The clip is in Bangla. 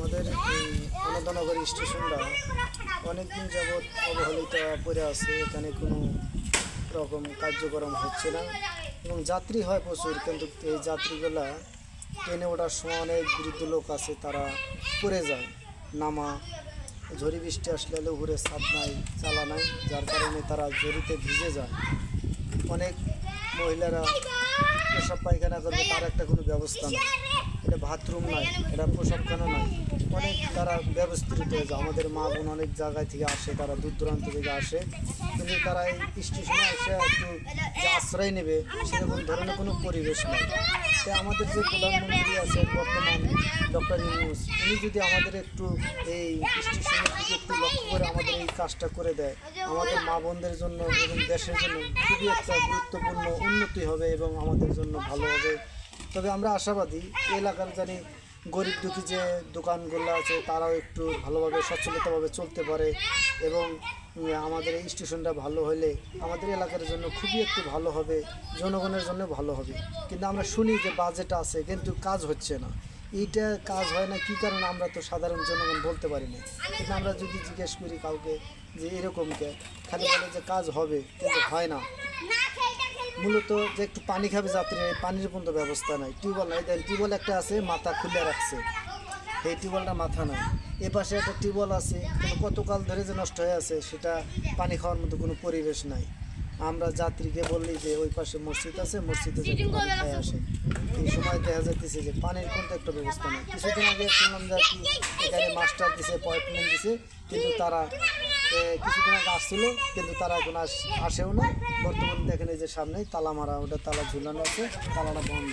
আমাদের এই আনন্দনগর স্টেশনটা অনেকদিন যাবৎ অবহেলিত পড়ে আছে। এখানে কোনো রকম কার্যক্রম হচ্ছে না এবং যাত্রী হয় প্রচুর, কিন্তু এই যাত্রীগুলা ট্রেনে ওঠার সময় অনেক বৃদ্ধ লোক আছে, তারা পড়ে যায়। নামা ঝড়ি বৃষ্টি আসলে উপরে ছাদ নাই, চালা নাই, যার কারণে তারা ঝড়িতে ভিজে যায়। অনেক মহিলারা প্রসাব পায়খানা করবে, তার একটা কোনো ব্যবস্থা নেই। এটা বাথরুম নাই, এটা প্রসাবখানা নাই, অনেক তারা ব্যবস্থিত হয়ে যায়। আমাদের মা বোন অনেক জায়গায় থেকে আসে, তারা দূর দূরান্ত থেকে আসে, কিন্তু তারা এই স্টেশনে এসে একটু যে আশ্রয় নেবে সেরকম ধরনের কোনো পরিবেশ নেই। তাই আমাদের যে প্রধানমন্ত্রী আছেন বর্তমান ডক্টর ইউনূস, উনি যদি আমাদের একটু এই স্টেশনের দিকে একটু লক্ষ্য করে আমাদের এই কাজটা করে দেয়, আমাদের মা বোনদের জন্য এবং দেশের জন্য খুবই একটা গুরুত্বপূর্ণ উন্নতি হবে এবং আমাদের জন্য ভালো হবে। তবে আমরা আশাবাদী এলাকার জানি গরিব দুঃখী যে দোকানগুলো আছে তারাও একটু ভালোভাবে সচ্ছলতাভাবে চলতে পারে এবং আমাদের এই স্টেশনটা ভালো হলে আমাদের এলাকার জন্য খুবই একটু ভালো হবে, জনগণের জন্য ভালো হবে। কিন্তু আমরা শুনি যে বাজেট আছে কিন্তু কাজ হচ্ছে না। এইটা কাজ হয় না কী কারণে আমরা তো সাধারণ জনগণ বলতে পারি না। কিন্তু আমরা যদি জিজ্ঞেস করি কাউকে যে এরকমকে, খালি বলে যে কাজ হবে, কিন্তু হয় না। মূলত যে একটু পানি খাবে যাত্রীরা, পানির পর্যন্ত ব্যবস্থা নাই। টিউবওয়েল নাই, দেন টিউবওয়েল একটা আছে মাথা খুলে রাখছে, এই টিউবওয়েলটা মাথা নাই। এ পাশে একটা টিউবওয়েল আছে কিন্তু কতকাল ধরে যে নষ্ট হয়ে আছে, সেটা পানি খাওয়ার মতো কোনো পরিবেশ নাই। আমরা যাত্রীকে বললি যে ওই পাশে মসজিদ আছে, মসজিদে যদি পানি খায় আসে। এই সময় দেখা যাইতেছে যে পানির কিন্তু একটা ব্যবস্থা নেই। কিছুদিন আগে শুনলাম যে কি এখানে মাস্টার দিছে, পয়েন্টমেন্ট দিছে, কিন্তু তারা কিছুদিন আগে আসছিল, কিন্তু তারা এখন আসেও না। বর্তমানে দেখেন এই যে সামনেই তালা মারা, ওটা তালা ঝুলানো আছে, তালাটা বন্ধ।